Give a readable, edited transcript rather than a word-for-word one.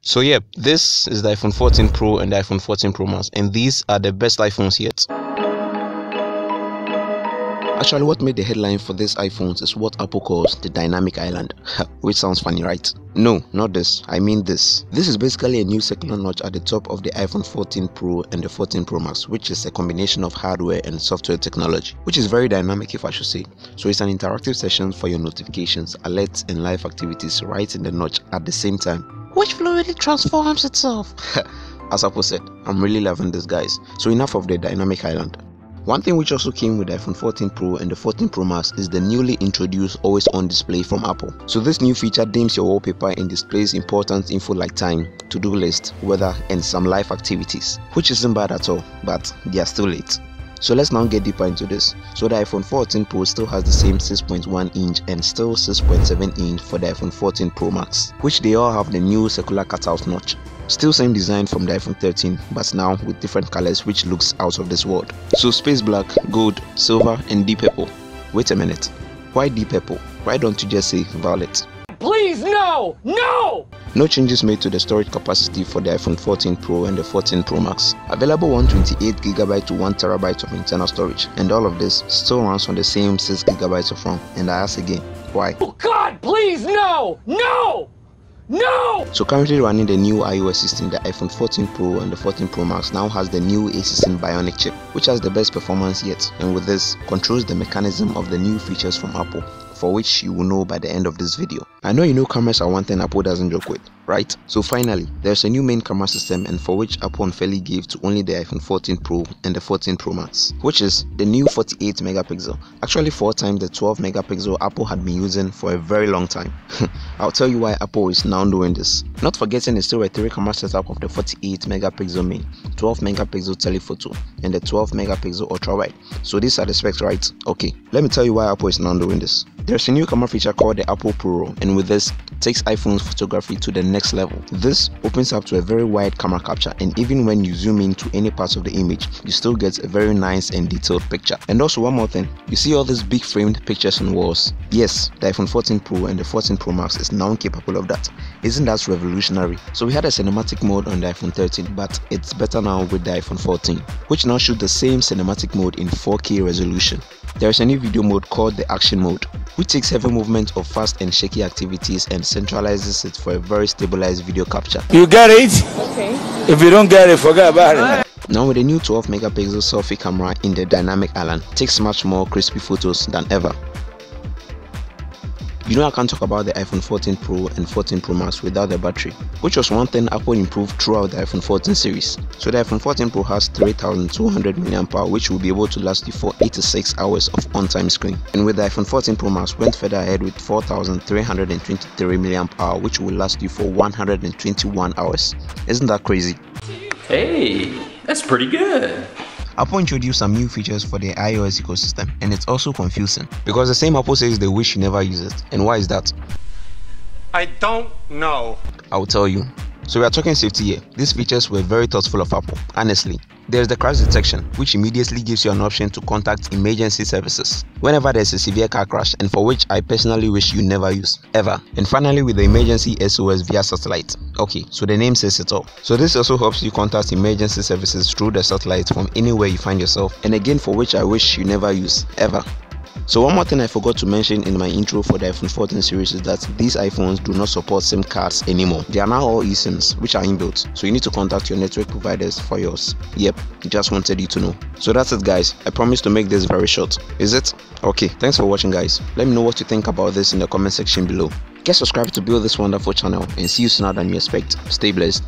So yeah, this is the iPhone 14 Pro and the iPhone 14 Pro Max, and these are the best iPhones yet. Actually, what made the headline for these iPhones is what Apple calls the dynamic island, which sounds funny, right? No, not this, I mean this. This is basically a new circular notch at the top of the iPhone 14 Pro and the 14 Pro Max, which is a combination of hardware and software technology, which is very dynamic, if I should say. So it's an interactive session for your notifications, alerts and live activities right in the notch at the same time, which fluidly transforms itself. As Apple said, I'm really loving this, guys. So enough of the dynamic island. One thing which also came with the iPhone 14 Pro and the 14 Pro Max is the newly introduced always on display from Apple. So this new feature dims your wallpaper and displays important info like time, to-do list, weather and some live activities, which isn't bad at all, but they are still late. So let's now get deeper into this. So the iPhone 14 Pro still has the same 6.1 inch and still 6.7 inch for the iPhone 14 Pro Max, which they all have the new circular cutout notch. Still same design from the iPhone 13, but now with different colors which looks out of this world. So space black, gold, silver and deep purple. Wait a minute, why deep purple? Why don't you just say violet? Please, no! No! No changes made to the storage capacity for the iPhone 14 Pro and the 14 Pro Max. Available 128GB to 1TB of internal storage, and all of this still runs on the same 6GB of RAM. And I ask again, why? Oh God, please, no! No! No! So currently running the new iOS 16, the iPhone 14 Pro and the 14 Pro Max now has the new A16 Bionic chip, which has the best performance yet, and with this controls the mechanism of the new features from Apple, for which you will know by the end of this video. I know you know cameras are one thing Apple doesn't joke with, right? So finally, there's a new main camera system, and for which Apple unfairly gave to only the iPhone 14 Pro and the 14 Pro Max, which is the new 48 megapixel, actually 4 times the 12 megapixel Apple had been using for a very long time. I'll tell you why Apple is now doing this. Not forgetting it's still a 3 camera setup of the 48 megapixel main, 12 megapixel telephoto and the 12 megapixel ultra wide. So these are the specs, right? Okay, let me tell you why Apple is now doing this. There's a new camera feature called the Apple Pro, and with this, takes iPhone's photography to the next level. This opens up to a very wide camera capture, and even when you zoom into any part of the image, you still get a very nice and detailed picture. And also one more thing, you see all these big framed pictures on walls? Yes, the iPhone 14 Pro and the 14 Pro Max is now capable of that. Isn't that revolutionary? So we had a cinematic mode on the iPhone 13, but it's better now with the iPhone 14, which now shoots the same cinematic mode in 4K resolution. There is a new video mode called the action mode, which takes heavy movement of fast and shaky activities and centralizes it for a very stabilized video capture. You get it? Okay. If you don't get it, forget about it. Now with the new 12 megapixel selfie camera in the dynamic island, takes much more crispy photos than ever. You know I can't talk about the iPhone 14 Pro and 14 Pro Max without the battery, which was one thing Apple improved throughout the iPhone 14 series. So the iPhone 14 Pro has 3200 mAh, which will be able to last you for 86 hours of on-time screen. And with the iPhone 14 Pro Max went further ahead with 4323 mAh, which will last you for 121 hours. Isn't that crazy? Hey, that's pretty good. Apple introduced some new features for the iOS ecosystem, and it's also confusing because the same Apple says they wish you never use it. And why is that? I don't know. I'll tell you. So we are talking safety here. These features were very thoughtful of Apple, honestly. There's the crash detection, which immediately gives you an option to contact emergency services whenever there's a severe car crash, and for which I personally wish you never use, ever. And finally with the emergency SOS via satellite. Okay, so the name says it all. So this also helps you contact emergency services through the satellite from anywhere you find yourself, and again for which I wish you never use, ever. So one more thing I forgot to mention in my intro for the iPhone 14 series is that these iPhones do not support SIM cards anymore. They are now all eSIMs, which are inbuilt, so you need to contact your network providers for yours. Yep, just wanted you to know. So that's it, guys. I promise to make this very short. Is it? Okay, thanks for watching, guys. Let me know what you think about this in the comment section below. Get subscribed to build this wonderful channel, and see you sooner than you expect. Stay blessed.